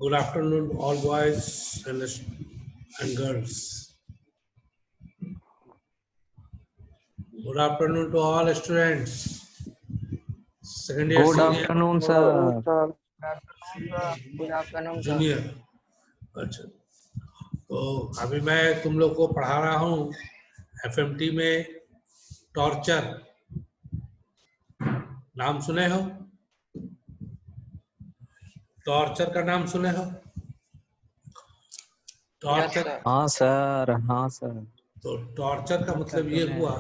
Good afternoon, all boys and girls. Good afternoon to all students. Second year, Good senior, afternoon, sir. Good afternoon sir. Junior. अच्छा, तो अभी मैं तुम लोग को पढ़ा रहा हूँ एफएमटी में टॉर्चर। नाम सुने हो? टॉर्चर का नाम सुने हो? टॉर्चर। हाँ सर, हाँ सर। तो टॉर्चर का मतलब ये हुआ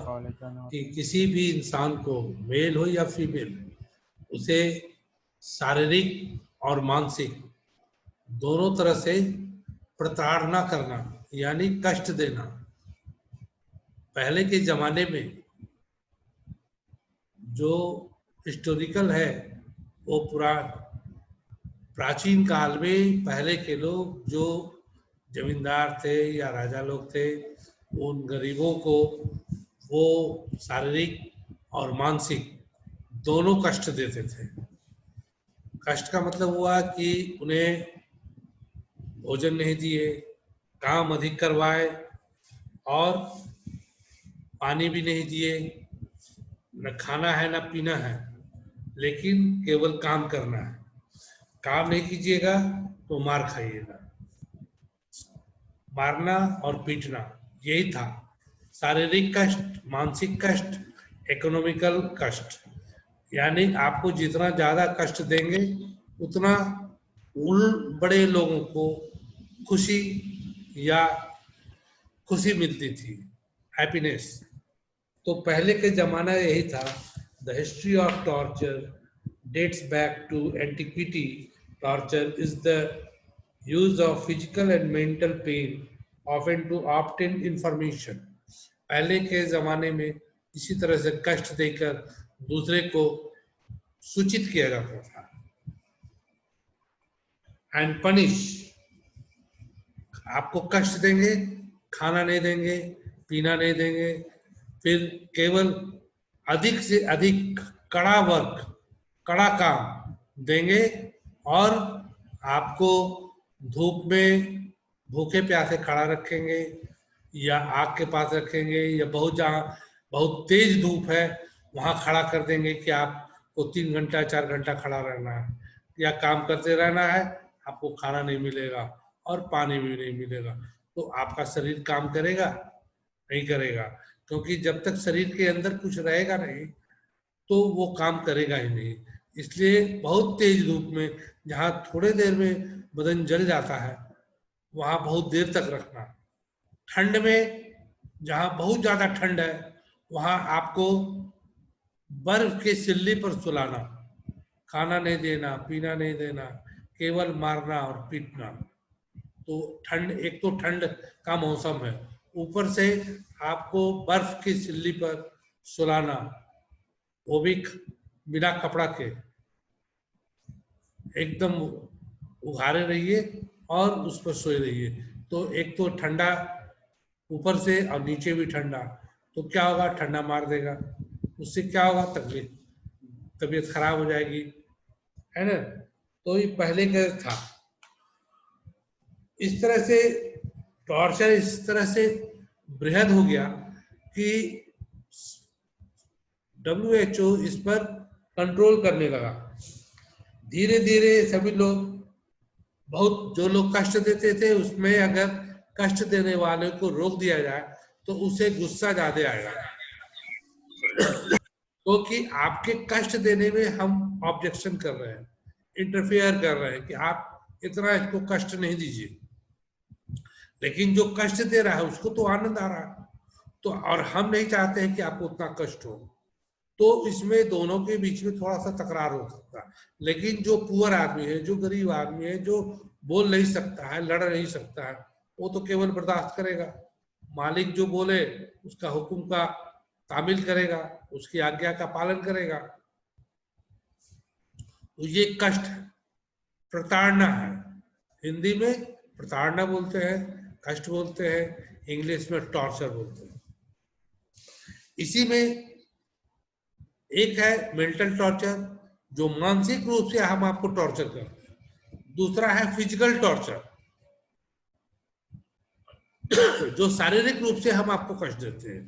कि किसी भी इंसान को, मेल हो या फीमेल, उसे शारीरिक और मानसिक दोनों तरह से प्रताड़ना करना यानी कष्ट देना। पहले के जमाने में जो हिस्टोरिकल है वो प्राचीन काल में पहले के लोग जो जमींदार थे या राजा लोग थे, उन गरीबों को वो शारीरिक और मानसिक दोनों कष्ट देते थे। कष्ट का मतलब हुआ कि उन्हें भोजन नहीं दिए, काम अधिक करवाए और पानी भी नहीं दिए, न खाना है न पीना है, लेकिन केवल काम करना है। काम नहीं कीजिएगा तो मार खाइएगा। मारना और पीटना यही था। शारीरिक कष्ट, मानसिक कष्ट, इकोनॉमिकल कष्ट, यानी आपको जितना ज्यादा कष्ट देंगे उतना उन बड़े लोगों को खुशी मिलती थी, हैप्पीनेस। तो पहले के जमाना यही था। The history of torture dates back to antiquity. Torture is the use of physical and mental pain, often to obtain information. पहले के जमाने में इसी तरह से कष्ट देकर दूसरे को सूचित किया जाता था। एंड पनिश, आपको कष्ट देंगे, खाना नहीं देंगे, पीना नहीं देंगे, फिर केवल अधिक से अधिक कड़ा वर्क, कड़ा काम देंगे और आपको धूप में भूखे प्यासे खड़ा रखेंगे या आग के पास रखेंगे या बहुत तेज धूप है वहां खड़ा कर देंगे कि आपको 3 घंटा 4 घंटा खड़ा रहना है या काम करते रहना है। आपको खाना नहीं मिलेगा और पानी भी नहीं मिलेगा, तो आपका शरीर काम करेगा? नहीं करेगा, क्योंकि जब तक शरीर के अंदर कुछ रहेगा नहीं तो वो काम करेगा ही नहीं। इसलिए बहुत तेज धूप में, जहाँ थोड़े देर में बदन जल जाता है, वहां बहुत देर तक रखना। ठंड में, जहाँ बहुत ज्यादा ठंड है, वहां आपको बर्फ के सिल्ली पर सुलाना, खाना नहीं देना, पीना नहीं देना, केवल मारना और पीटना। तो ठंड, एक तो ठंड का मौसम है, ऊपर से आपको बर्फ की सिल्ली पर सुलाना, वो भी बिना कपड़ा के। एकदम उघारे रहिए और उस पर सोए रहिए। तो एक तो ठंडा ऊपर से और नीचे भी ठंडा, तो क्या होगा? ठंडा मार देगा। उससे क्या होगा? तबीयत खराब हो जाएगी, है ना? तो ये पहले का था। इस तरह से टॉर्चर इस तरह से बृहद हो गया कि WHO इस पर कंट्रोल करने लगा। धीरे धीरे सभी लोग, बहुत जो लोग कष्ट देते थे उसमें अगर कष्ट देने वाले को रोक दिया जाए तो उसे गुस्सा ज्यादा आएगा, क्योंकि आपके कष्ट देने में हम ऑब्जेक्शन कर रहे हैं, इंटरफेयर कर रहे हैं कि आप इतना इसको कष्ट नहीं दीजिए। लेकिन जो कष्ट दे रहा है उसको तो आनंद आ रहा है, तो और हम नहीं चाहते हैं कि आपको उतना कष्ट हो। तो इसमें दोनों के बीच में थोड़ा सा तकरार हो सकता है। लेकिन जो पुअर आदमी है, जो गरीब आदमी है, जो बोल नहीं सकता है, लड़ नहीं सकता है, वो तो केवल बर्दाश्त करेगा। मालिक जो बोले उसका हुक्म का तामील करेगा, उसकी आज्ञा का पालन करेगा। तो ये कष्ट है, प्रताड़ना है। हिंदी में प्रताड़ना बोलते हैं, कष्ट बोलते हैं, इंग्लिश में टॉर्चर बोलते हैं। इसी में एक है मेंटल टॉर्चर, जो मानसिक रूप से हम आपको टॉर्चर करते हैं। दूसरा है फिजिकल टॉर्चर, जो शारीरिक रूप से हम आपको कष्ट देते हैं,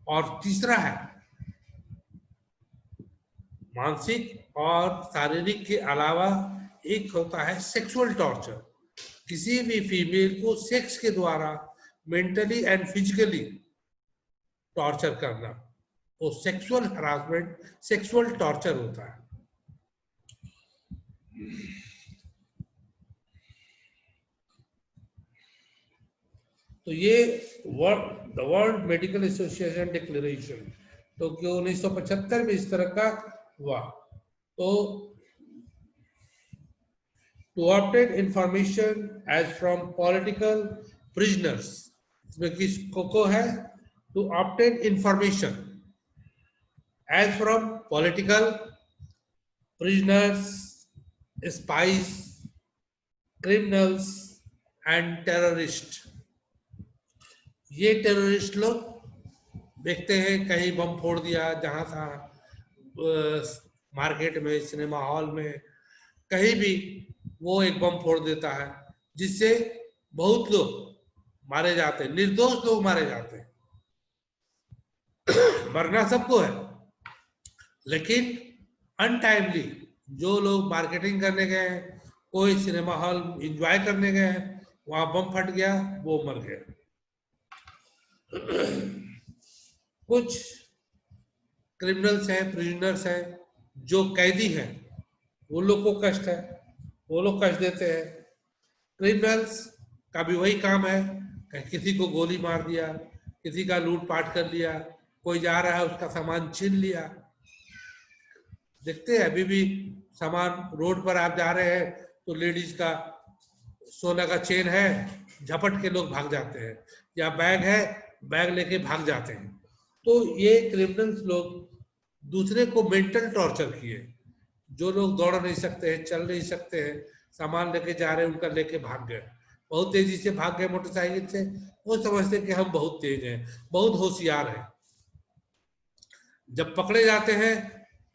और तीसरा है मानसिक और शारीरिक के अलावा एक होता है सेक्सुअल टॉर्चर। किसी भी फीमेल को सेक्स के द्वारा मेंटली एंड फिजिकली टॉर्चर करना, वो सेक्सुअल हरासमेंट, सेक्सुअल टॉर्चर होता है। तो ये वर्ल्ड मेडिकल एसोसिएशन डिक्लेरेशन तो 1975 में इस तरह का हुआ। तो to obtain information as from political prisoners, इसमें किसको है? To obtain information as from political prisoners, spies, criminals and terrorist. ये टेररिस्ट लोग देखते हैं कहीं बम फोड़ दिया, जहां था मार्केट में, सिनेमा हॉल में, कहीं भी वो एक बम फोड़ देता है, जिससे बहुत लोग मारे जाते हैं, निर्दोष लोग मारे जाते हैं। मरना सबको है, लेकिन अनटाइमली जो लोग मार्केटिंग करने गए हैं, कोई सिनेमा हॉल एंजॉय करने गए हैं, वहां बम फट गया, वो मर गए। कुछ क्रिमिनल्स हैं, प्रिजनर्स हैं, जो कैदी हैं, वो लोग को कष्ट है, वो लोग कष्ट देते हैं। क्रिमिनल्स का भी वही काम है, किसी को गोली मार दिया, किसी का लूटपाट कर लिया, कोई जा रहा है उसका सामान छीन लिया। देखते हैं अभी भी सामान रोड पर आप जा रहे हैं तो लेडीज का सोना का चेन है, झपट के लोग भाग जाते हैं, या बैग है, बैग लेके भाग जाते हैं। तो ये क्रिमिनल्स लोग दूसरे को मेंटल टॉर्चर किए। जो लोग दौड़ नहीं सकते हैं, चल नहीं सकते हैं, सामान लेके जा रहे हैं, उनका लेके भाग गए, बहुत तेजी से भाग गए मोटरसाइकिल से। वो समझते कि हम बहुत तेज हैं, बहुत होशियार हैं। जब पकड़े जाते हैं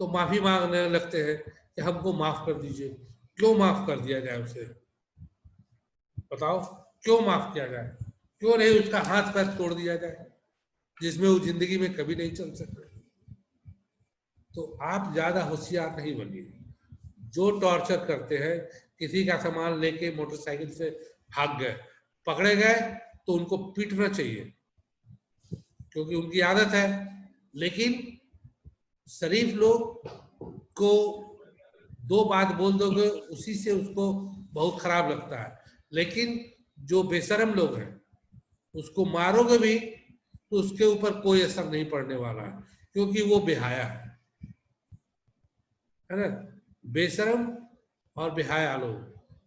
तो माफी मांगने लगते हैं कि हमको माफ कर दीजिए। क्यों माफ कर दिया जाए उसे? बताओ, क्यों माफ किया जाए? क्यों नहीं उसका हाथ पैर तोड़ दिया जाए, जिसमें वो जिंदगी में कभी नहीं चल सकते? तो आप ज्यादा होशियार नहीं बनिए। जो टॉर्चर करते हैं, किसी का सामान लेके मोटरसाइकिल से भाग गए, पकड़े गए, तो उनको पीटना चाहिए, क्योंकि उनकी आदत है। लेकिन शरीफ लोग को दो बात बोल दोगे, उसी से उसको बहुत खराब लगता है। लेकिन जो बेशरम लोग हैं, उसको मारोगे भी तो उसके ऊपर कोई असर नहीं पड़ने वाला है, क्योंकि वो बेहाया है ना। बेशरम और बेहाया लोग,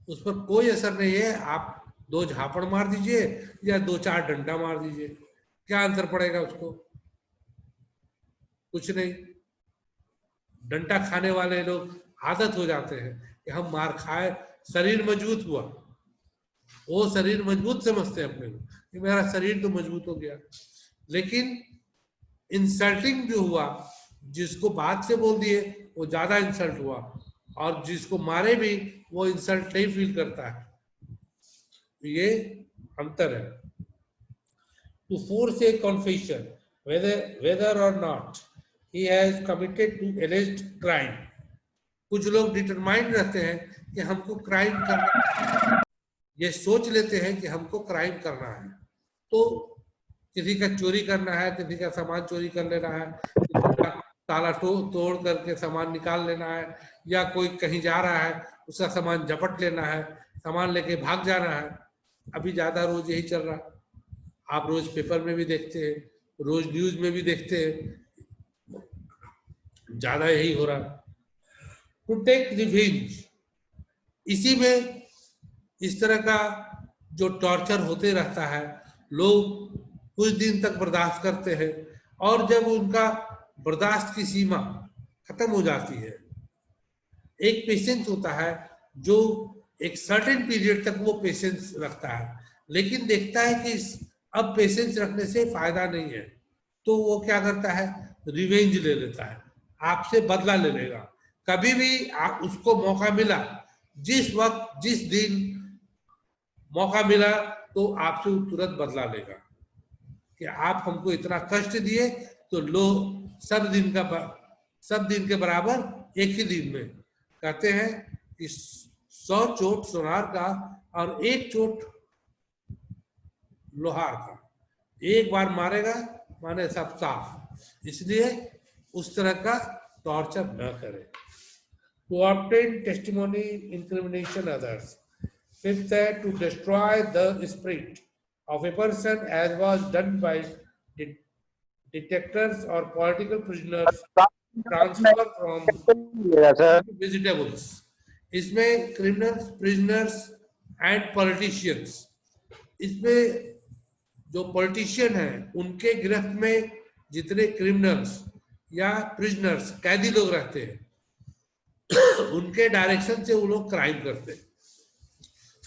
उस पर कोई असर नहीं है। आप दो झापड़ मार दीजिए या दो चार डंडा मार दीजिए, क्या अंतर पड़ेगा उसको? कुछ नहीं। डंडा खाने वाले लोग आदत हो जाते हैं कि हम मार खाए, शरीर मजबूत हुआ, वो शरीर मजबूत समझते हैं अपने को कि मेरा शरीर तो मजबूत हो गया। लेकिन इंसल्टिंग जो हुआ, जिसको बात से बोल दिए वो ज्यादा इंसल्ट हुआ, और जिसको मारे भी वो इंसल्ट नहीं फील करता है। ये अंतर है। To force a confession whether or not he has committed to alleged crime। कुछ लोग डिटरमाइंड रहते हैं कि हमको क्राइम करना, ये सोच लेते हैं कि हमको क्राइम करना है। तो किसी का चोरी करना है, किसी का सामान चोरी कर लेना है, किसी का ताला तोड़ करके सामान निकाल लेना है, या कोई कहीं जा रहा है उसका सामान झपट लेना है, सामान लेके भाग जाना है। अभी ज्यादा रोज यही चल रहा है, आप रोज पेपर में भी देखते हैं, रोज न्यूज में भी देखते हैं, ज्यादा यही हो रहा है। टू टेक रिवेंज, इसी में इस तरह का जो टॉर्चर होते रहता है, लोग कुछ दिन तक बर्दाश्त करते हैं, और जब उनका बर्दाश्त की सीमा खत्म हो जाती है, एक पेशेंस होता है जो एक सर्टेन पीरियड तक वो पेशेंस रखता है, लेकिन देखता है कि अब पेशेंस रखने से फायदा नहीं है, तो वो क्या करता है? रिवेंज ले लेता है, आपसे बदला ले लेगा। कभी भी उसको मौका मिला जिस वक्त जिस दिन मौका मिला तो आपसे तुरंत बदला लेगा कि आप हमको इतना कष्ट दिए तो लो सब दिन के बराबर एक ही दिन में। कहते हैं कि 100 चोट सोनार का और 1 चोट लोहार का, एक बार मारेगा माने सब साफ। इसलिए उस तरह का टॉर्चर न करें। To obtain testimony, incrimination others. Fifth, to destroy the spirit of a person as was done by de- detectors or political prisoners transfer from sir vegetables. इसमें criminals, prisoners and politicians, इसमें जो politician हैं उनके गिरफ्त में जितने criminals या prisoners कैदी लोग रहते हैं उनके डायरेक्शन से वो लोग क्राइम करते हैं।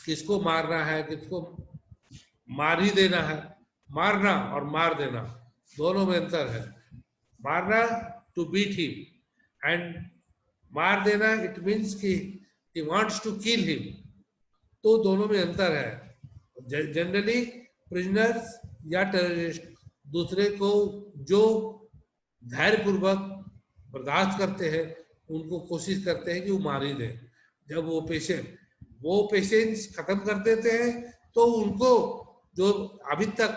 किसको मारना है, किसको मार ही देना है। मारना और मार देना दोनों में अंतर है। मारना टू बीट हिम एंड मार देना इट मीन्स कि he wants to kill him, तो दोनों में अंतर है। जनरली प्रिजनर्स या टेररिस्ट दूसरे को जो धैर्यपूर्वक बर्दाश्त करते हैं उनको कोशिश करते हैं कि वो मार ही दें। जब वो पेशेंस खत्म कर देते हैं तो उनको जो अभी तक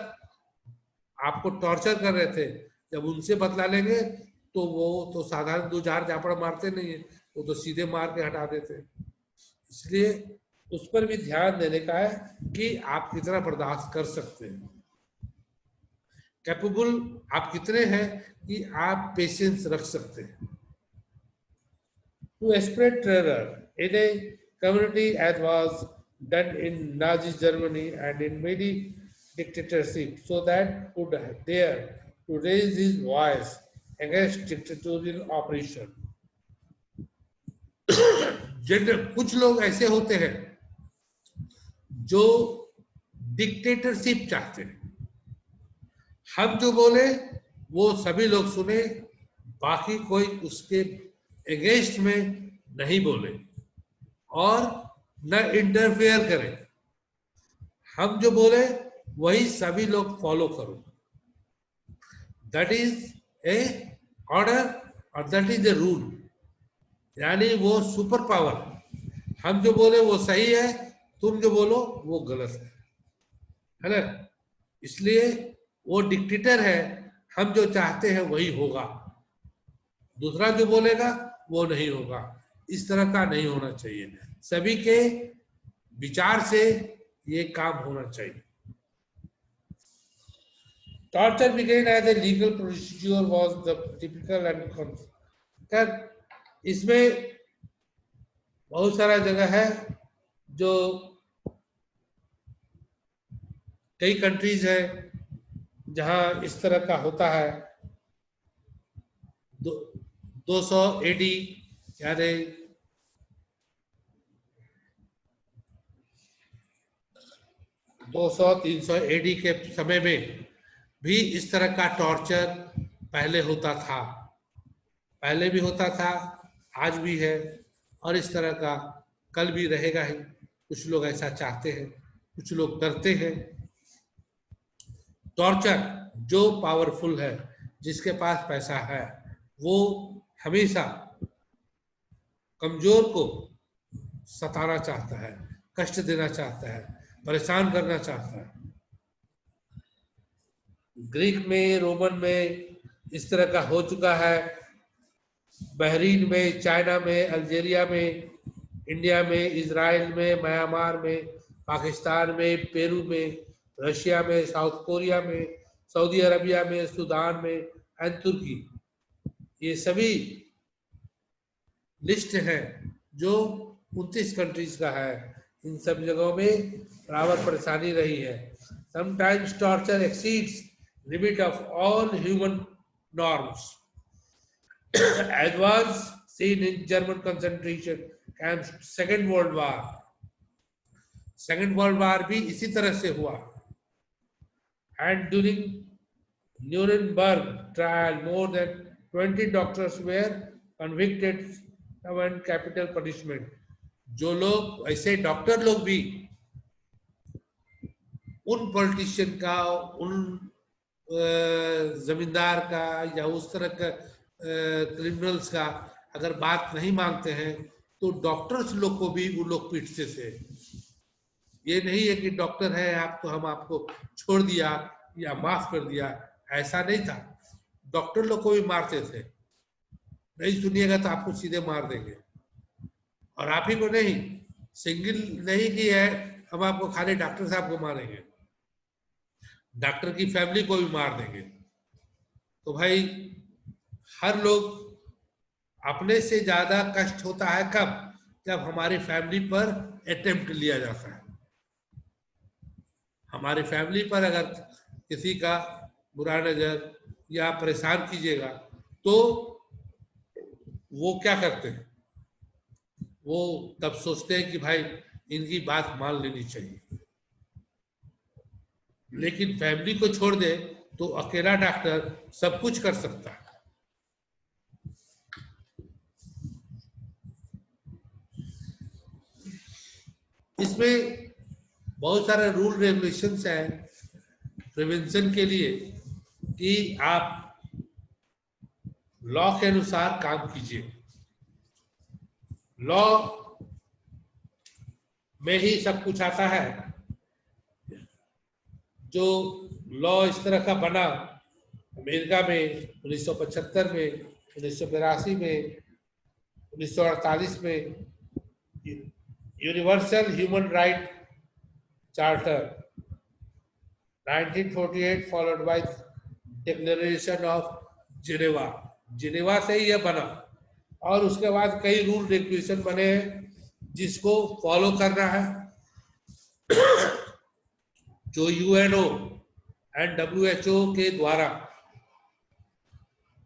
आपको टॉर्चर कर रहे थे जब उनसे बदला लेंगे तो वो तो साधारण 2 झाड़ झापड़ मारते नहीं है, वो तो सीधे मार के हटा देते हैं। इसलिए उस पर भी ध्यान देने का है कि आप कितना बर्दाश्त कर सकते हैं, कैपेबल आप कितने हैं कि आप पेशेंस रख सकते हैं। To spread terror in a community as was done in Nazi Germany and in many dictatorships, so that could dare to raise his voice against dictatorial operation. कुछ लोग ऐसे होते हैं जो डिक्टेटरशिप चाहते हैं। हम जो बोले वो सभी लोग सुने, बाकी कोई उसके अगेंस्ट में नहीं बोले और न इंटरफेयर करे। हम जो बोले वही सभी लोग फॉलो करो। दैट इज ए ऑर्डर और दैट इज ए रूल, यानी वो सुपर पावर। हम जो बोले वो सही है, तुम जो बोलो वो गलत है ना। इसलिए वो डिक्टेटर है, हम जो चाहते हैं वही होगा, दूसरा जो बोलेगा वो नहीं होगा। इस तरह का नहीं होना चाहिए। सभी के विचार से ये काम होना चाहिए। Torture began as a legal procedure was the typical and इसमें बहुत सारा जगह है जो कई कंट्रीज है जहां इस तरह का होता है। 200 AD यानी 200-300 AD के समय में भी इस तरह का टॉर्चर पहले होता था, पहले भी होता था, आज भी है और इस तरह का कल भी रहेगा ही। कुछ लोग ऐसा चाहते हैं, कुछ लोग करते हैं। टॉर्चर जो पावरफुल है, जिसके पास पैसा है, वो हमेशा कमजोर को सताना चाहता है, कष्ट देना चाहता है, परेशान करना चाहता है। ग्रीक में, रोमन में इस तरह का हो चुका है। बहरीन में, चाइना में, अल्जीरिया में, इंडिया में, इजराइल में, म्यांमार में, पाकिस्तान में, पेरू में, रशिया में, साउथ कोरिया में, सऊदी अरबिया में, सूडान में एंड तुर्की, ये सभी लिस्ट है जो 29 कंट्रीज का है। इन सब जगहों में बराबर परेशानी रही है। Sometimes torture exceeds limit of all human norms as was seen in German concentration camps, Second World War. Second World War भी इसी तरह से हुआ। And during Nuremberg trial, more than 20 doctors were convicted and capital punishment. जो लोग ऐसे doctor लोग भी उन पॉलिटिशियन का, उन जमींदार का या उस तरह का क्रिमिनल्स का अगर बात नहीं मानते हैं तो डॉक्टर्स लोग को भी वो लोग पीटते थे। ये नहीं है कि डॉक्टर है आप तो हम आपको छोड़ दिया या माफ कर दिया, ऐसा नहीं था। डॉक्टर लोग को भी मारते थे, नहीं सुनिएगा तो आपको सीधे मार देंगे। और आप ही को नहीं, सिंगल नहीं कि है हम आपको खाली डॉक्टर साहब को मारेंगे, डॉक्टर की फैमिली को भी मार देंगे। तो भाई हर लोग, अपने से ज्यादा कष्ट होता है कब? जब हमारी फैमिली पर अटेम्प्ट लिया जाता है। हमारी फैमिली पर अगर किसी का बुरा नजर या परेशान कीजिएगा तो वो क्या करते हैं, वो तब सोचते हैं कि भाई इनकी बात मान लेनी चाहिए। लेकिन फैमिली को छोड़ दे तो अकेला डॉक्टर सब कुछ कर सकता है। इसमें बहुत सारे रूल रेगुलेशंस हैं प्रिवेंशन के लिए कि आप लॉ के अनुसार काम कीजिए। लॉ में ही सब कुछ आता है। जो लॉ इस तरह का बना अमेरिका में 1975 में, 1982 में, 1948 में, universal human right charter 1948 followed by declaration of Geneva. Geneva से ही यह बना और उसके बाद कई रूल रेगुलेशन बने हैं जिसको फॉलो करना है। जो यूएनओ एंड डब्ल्यूएचओ के द्वारा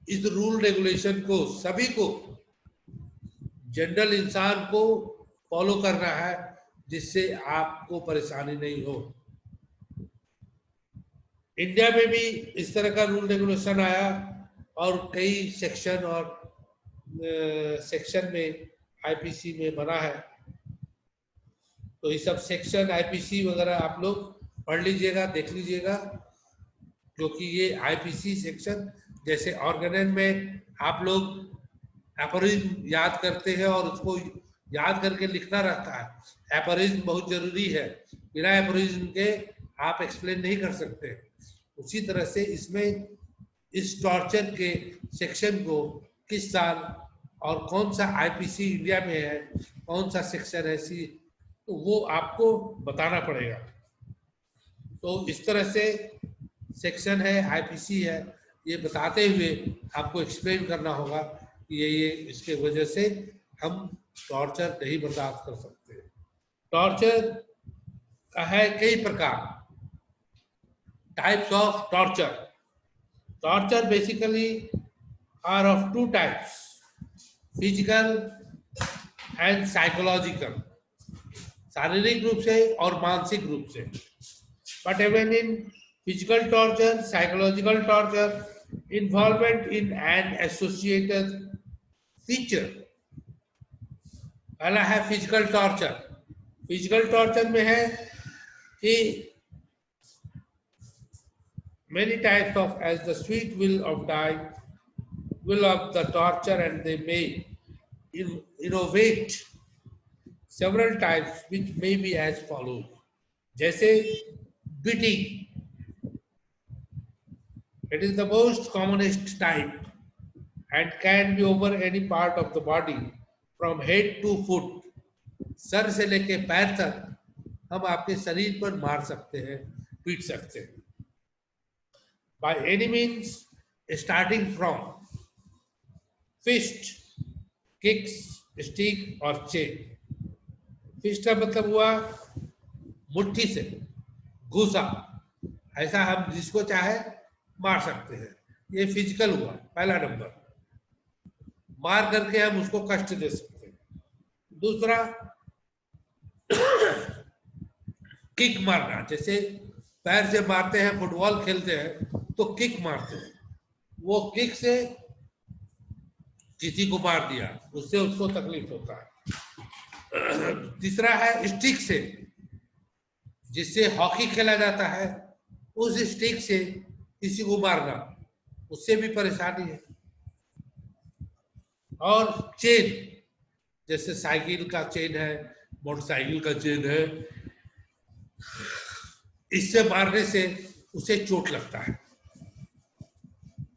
इस रूल रेगुलेशन को सभी को, जनरल इंसान को फॉलो करना है जिससे आपको परेशानी नहीं हो। इंडिया में भी इस तरह का रूल रेगुलेशन आया और कई सेक्शन और सेक्शन में आईपीसी में बना है। तो ये सब सेक्शन आईपीसी वगैरह आप लोग पढ़ लीजिएगा, देख लीजिएगा, क्योंकि ये आईपीसी सेक्शन जैसे ऑर्गेनाइज में आप लोग एपोरिज्म याद करते हैं और उसको याद करके लिखना रहता है। एपोरिज्म बहुत जरूरी है, बिना एपोरिज्म के आप एक्सप्लेन नहीं कर सकते। उसी तरह से इसमें इस टॉर्चर के सेक्शन को किस साल और कौन सा आईपीसी इंडिया में है, कौन सा सेक्शन है सी, तो वो आपको बताना पड़ेगा। तो इस तरह से सेक्शन है, आईपीसी है, ये बताते हुए आपको एक्सप्लेन करना होगा कि ये इसके वजह से हम टॉर्चर नहीं बर्दाश्त कर सकते। टॉर्चर का है कई प्रकार, types of torture. Torture basically are of two types, physical and psychological, शारीरिक रूप से और मानसिक रूप से। But even in physical torture, psychological torture, involvement in an associated feature. पहला है फिजिकल टॉर्चर। फिजिकल टॉर्चर में है कि many types of, as the sweet will of the torture, and they may innovate several types which may be as follows. जैसे beating, it is the most commonest type and can be over any part of the body from head to foot. Sir से लेके पैर तक हम आपके शरीर पर मार सकते हैं, पीट सकते हैं। By any means, starting from fist, kicks, stick और chain. फिस्ट का मतलब हुआ मुट्ठी से, घुसा, ऐसा हम जिसको चाहे मार सकते हैं। ये फिजिकल हुआ पहला नंबर, मार करके हम उसको कष्ट दे सकते हैं। दूसरा किक मारना, जैसे पैर से मारते हैं, फुटबॉल खेलते हैं तो किक मारते हैं, वो किक से किसी को मार दिया, उससे उसको तकलीफ होता है। तीसरा है स्टिक से, जिससे हॉकी खेला जाता है, उस स्टिक से किसी को मारना, उससे भी परेशानी है। और चेन, जैसे साइकिल का चेन है, मोटरसाइकिल का चेन है, इससे मारने से उसे चोट लगता है।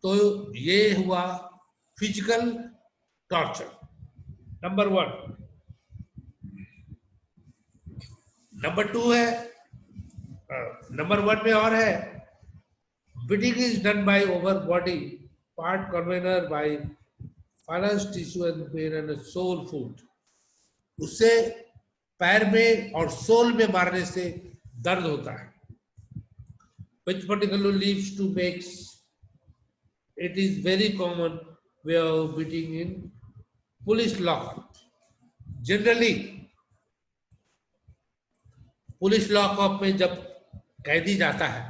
तो ये हुआ फिजिकल टॉर्चर नंबर 1। नंबर 2 है, नंबर 1 में और है, beating is done by over body part convener by phalanx tissue and pain and sole foot। उससे पैर में और सोल में मारने से दर्द होता है। which particularly leads to makes it is very common way of beating in police lockup। Generally police lockup में जब कैदी जाता है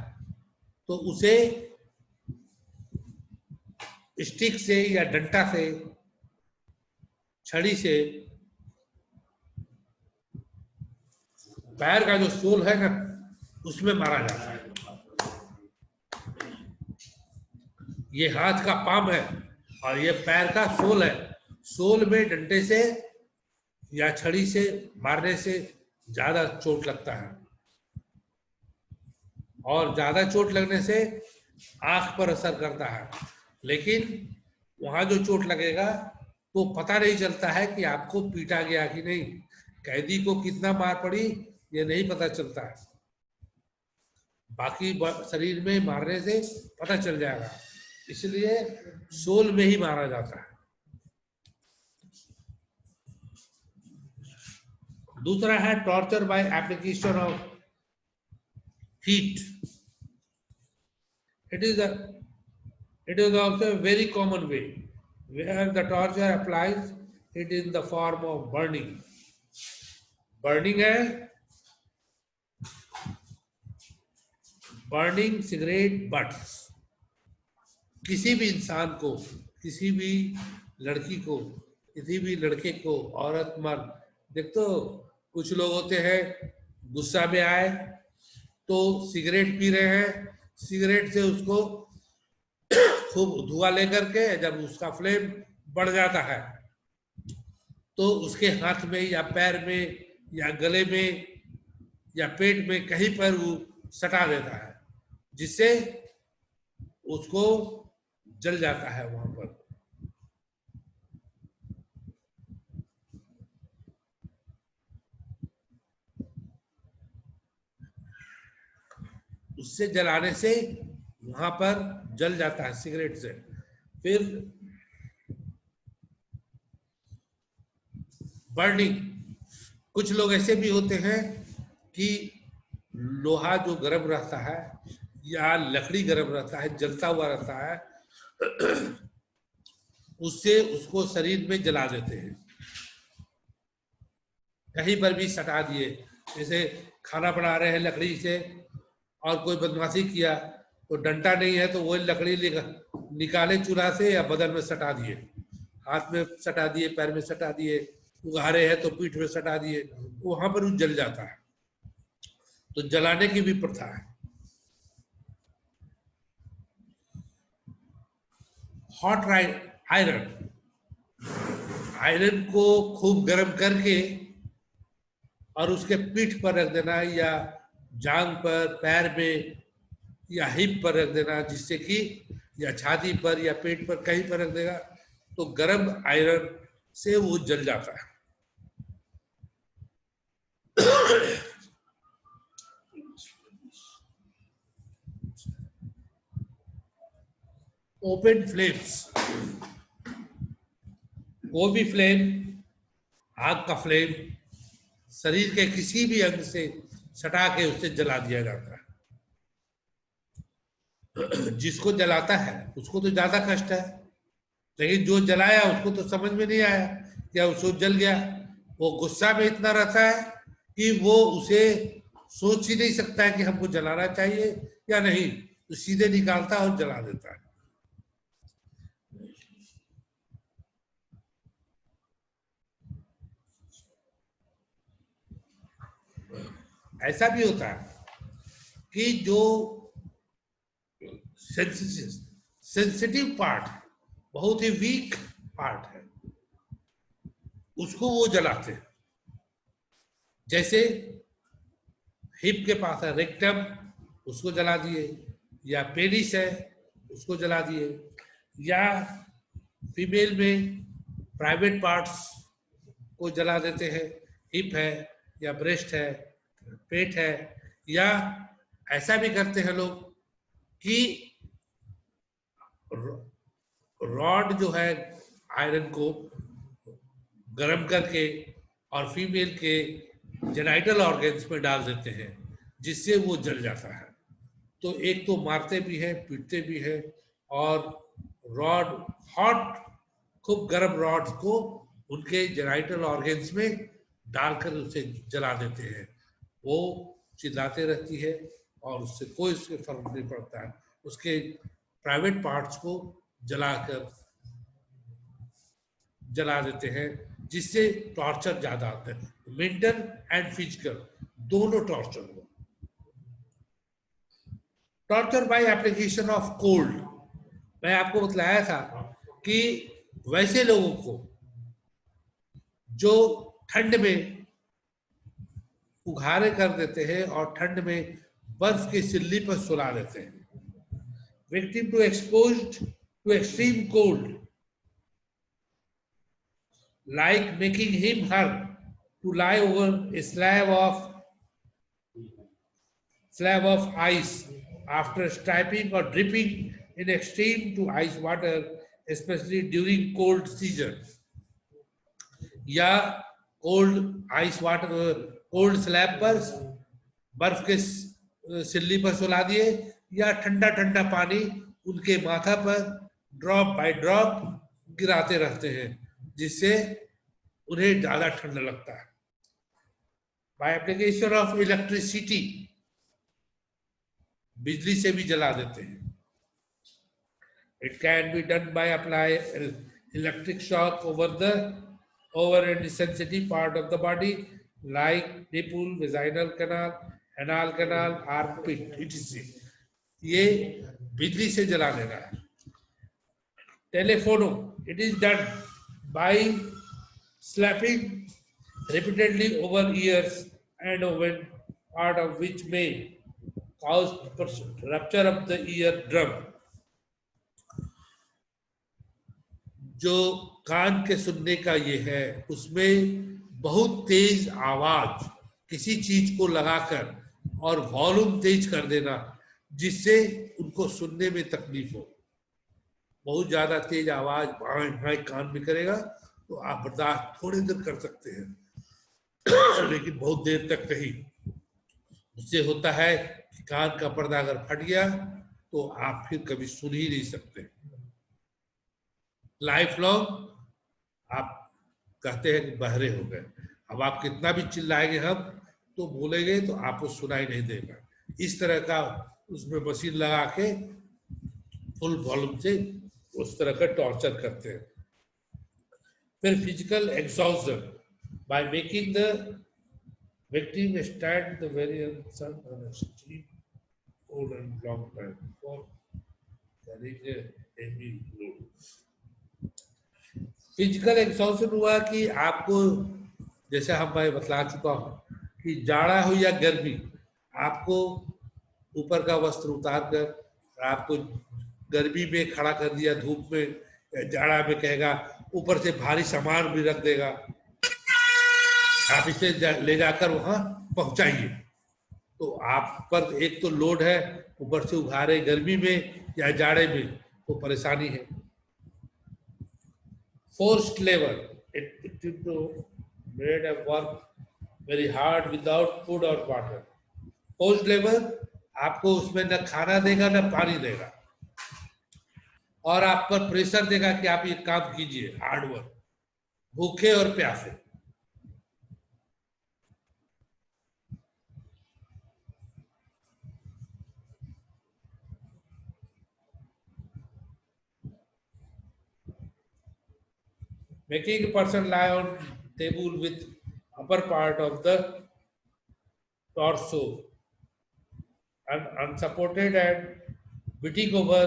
तो उसे स्टिक से या डंडा से, छड़ी से पैर का जो सोल है ना, उसमें मारा जाता है। ये हाथ का पाम है और ये पैर का सोल है। सोल में डंडे से या छड़ी से मारने से ज्यादा चोट लगता है, और ज्यादा चोट लगने से आंख पर असर करता है। लेकिन वहां जो चोट लगेगा तो पता नहीं चलता है कि आपको पीटा गया कि नहीं, कैदी को कितना मार पड़ी ये नहीं पता चलता है, बाकी शरीर में मारने से पता चल जाएगा। इसलिए सोल में ही मारा जाता है। दूसरा है torture by application of heat. It is also a very common way where the torture applies it in the form of burning। burning है burning cigarette butts। किसी भी इंसान को, किसी भी लड़की को, किसी भी लड़के को, औरत मर्द, देख तो कुछ लोग होते हैं गुस्सा में आए तो सिगरेट पी रहे हैं, सिगरेट से उसको खूब धुआं लेकर के जब उसका फ्लेम बढ़ जाता है तो उसके हाथ में या पैर में या गले में या पेट में कहीं पर वो सटा देता है, जिससे उसको जल जाता है वहां पर। उससे जलाने से वहां पर जल जाता है सिगरेट से। फिर बर्निंग, कुछ लोग ऐसे भी होते हैं कि लोहा जो गर्म रहता है या लकड़ी गर्म रहता है, जलता हुआ रहता है, उससे उसको शरीर में जला देते हैं, कहीं पर भी सटा दिए। जैसे खाना बना रहे हैं लकड़ी से और कोई बदमाशी किया तो डंडा नहीं है तो वही लकड़ी निकाले चूल्हा से या बदन में सटा दिए, हाथ में सटा दिए, पैर में सटा दिए, उघारे हैं तो पीठ में सटा दिए, वहां पर वो जल जाता है। तो जलाने की भी प्रथा है। हॉट आयरन, आयरन को खूब गर्म करके और उसके पीठ पर रख देना या जांग पर, पैर में या हिप पर रख देना, जिससे कि या छाती पर या पेट पर कहीं पर रख देगा तो गर्म आयरन से वो जल जाता है। ओपन फ्लेम्स, वो भी फ्लेम, आग का फ्लेम शरीर के किसी भी अंग से सटा के उससे जला दिया जाता है। जिसको जलाता है उसको तो ज्यादा कष्ट है, लेकिन जो जलाया उसको तो समझ में नहीं आया क्या उसको जल गया। वो गुस्सा में इतना रहता है कि वो उसे सोच ही नहीं सकता है कि हमको जलाना चाहिए या नहीं, तो सीधे निकालता है और जला देता है। ऐसा भी होता है कि जो सेंसिटिव पार्ट है, बहुत ही वीक पार्ट है, उसको वो जलाते हैं। जैसे हिप के पास है रेक्टम, उसको जला दिए, या पेनिस है उसको जला दिए, या फीमेल में प्राइवेट पार्ट्स को जला देते हैं, हिप है या ब्रेस्ट है, पेट है, या ऐसा भी करते हैं लोग कि रॉड जो है आयरन को गर्म करके और फीमेल के जेनाइटल ऑर्गन्स में डाल देते हैं, जिससे वो जल जाता है। तो एक तो मारते भी हैं, पीटते भी हैं, और रॉड हॉट खूब गर्म रॉड को उनके जेनाइटल ऑर्गन्स में डालकर उसे जला देते हैं। वो चिल्लाते रहती है और उससे कोई उसके फर्क नहीं पड़ता है। उसके प्राइवेट पार्ट्स को जला देते हैं, जिससे टॉर्चर ज्यादा आता है। मेंटल एंड फिजिकल दोनों टॉर्चर हुआ। Torture by application of cold, मैं आपको बतलाया था कि वैसे लोगों को जो ठंड में उघारे कर देते हैं और ठंड में बर्फ की सिल्ली पर सुला देते हैं। Victim to exposed to extreme cold, like making him her to lie over a slab of ice after steeping or dripping in extreme to ice water, especially during cold season, या cold ice water, cold slab पर बर्फ के सिल्ली पर सुला दिए, या ठंडा ठंडा पानी उनके माथा पर ड्रॉप बाय ड्रॉप गिराते रहते हैं, जिससे उन्हें ज्यादा ठंड लगता है। बाय एप्लीकेशन ऑफ इलेक्ट्रिसिटी, बिजली से भी जला देते हैं। It can be done by apply electric shock over an insensitive part of the body like nipple, vaginal canal, anal canal, armpit, etc. ये बिजली से जला देना है। टेलीफोनो, it is done by slapping repeatedly over ears and over part of which may cause rupture of the eardrum. जो कान के सुनने का ये है, उसमें बहुत तेज आवाज किसी चीज को लगाकर और वॉल्यूम तेज कर देना, जिससे उनको सुनने में तकलीफ हो। बहुत ज्यादा तेज आवाज भाई भाई कान में करेगा तो आप बर्दाश्त थोड़ी देर कर सकते हैं, लेकिन बहुत देर तक नहीं। उससे होता है कि कान का पर्दा अगर फट गया तो आप फिर कभी सुन ही नहीं सकते। लाइफ लॉन्ग आप कहते हैं कि बहरे हो गए। अब आप कितना भी चिल्लाएंगे हम तो बोलेंगे तो आपको सुनाई नहीं देगा। इस तरह का उसमें मशीन लगा के फुल वॉल्यूम से उस तरह का टॉर्चर करते हैं। फिर physical exhaustion by making the victim stand the very sun on a stream cold and long time for carrying a heavy load. Physical exhaustion हुआ कि आपको, जैसे हम मैं बतला चुका हूं कि जाड़ा हो या गर्मी, आपको ऊपर का वस्त्र उतार कर आपको गर्मी में खड़ा कर दिया धूप में, जाड़ा में कहेगा ऊपर से भारी सामान भी रख देगा, आप इसे ले जाकर वहां पहुंचाइए। तो आप पर एक तो लोड है, ऊपर से उघारे गर्मी में या जाड़े में, तो परेशानी है। Forced labor, it made a work very hard without food or water. Forced labor आपको उसमें न खाना देगा न पानी देगा, और आप पर प्रेशर देगा कि आप ये काम कीजिए, हार्ड वर्क, भूखे और प्यासे। Making a person lie on table with upper part of the torso and unsupported and beating over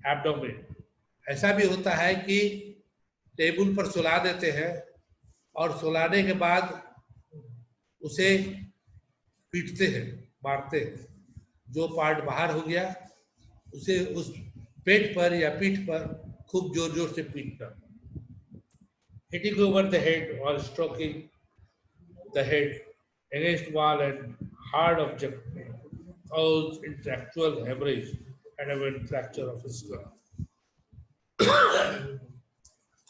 abdomen. ऐसा भी होता है कि टेबल पर सुला देते हैं और सुलाने के बाद उसे पीटते हैं, मारते हैं। जो पार्ट बाहर हो गया उसे उस पेट पर या पीठ पर खूब जोर जोर से पीटना। Hitting over the head or stroking the head against wall and hard object cause intellectual hemorrhage and even fracture of skull.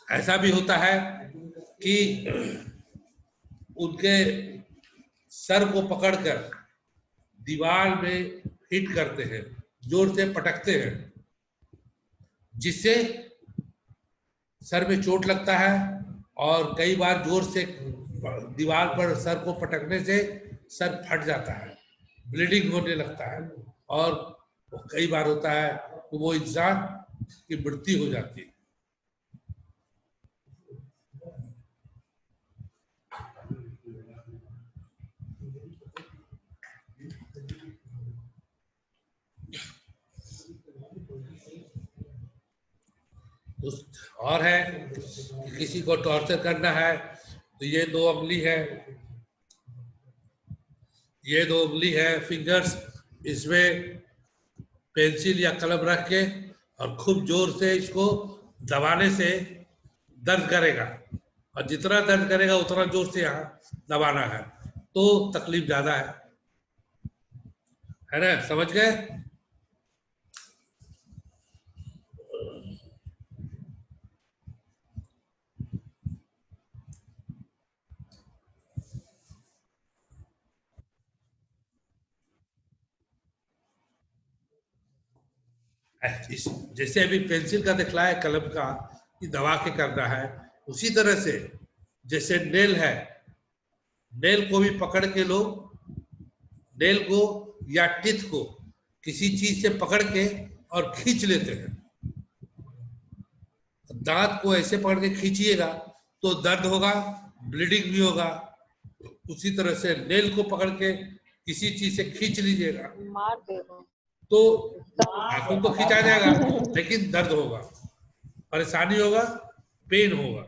ऐसा भी होता है कि उनके सर को पकड़कर दीवार में हिट करते हैं, जोर से पटकते हैं, जिससे सर में चोट लगता है और कई बार जोर से दीवार पर सर को पटकने से सर फट जाता है, ब्लीडिंग होने लगता है और कई बार होता है कि वो इंसान की मृत्यु हो जाती है। और है कि किसी को टॉर्चर करना है तो ये दो उंगली है, ये दो उंगली है, फिंगर्स, इसमें पेंसिल या कलम रख के और खूब जोर से इसको दबाने से दर्द करेगा और जितना दर्द करेगा उतना जोर से यहाँ दबाना है तो तकलीफ ज्यादा है ना? समझ गए? जैसे अभी पेंसिल का दिखलाया, कलम का कि दबा के करना है, उसी तरह से जैसे नेल है, नेल को भी पकड़ के लोग नेल को या टिथ को किसी चीज से पकड़ के और खींच लेते हैं। दांत को ऐसे पकड़ के खींचिएगा तो दर्द होगा, ब्लीडिंग भी होगा। उसी तरह से नेल को पकड़ के किसी चीज से खींच लीजिएगा तो आंखों को खींचा जाएगा लेकिन दर्द होगा, परेशानी होगा, पेन होगा।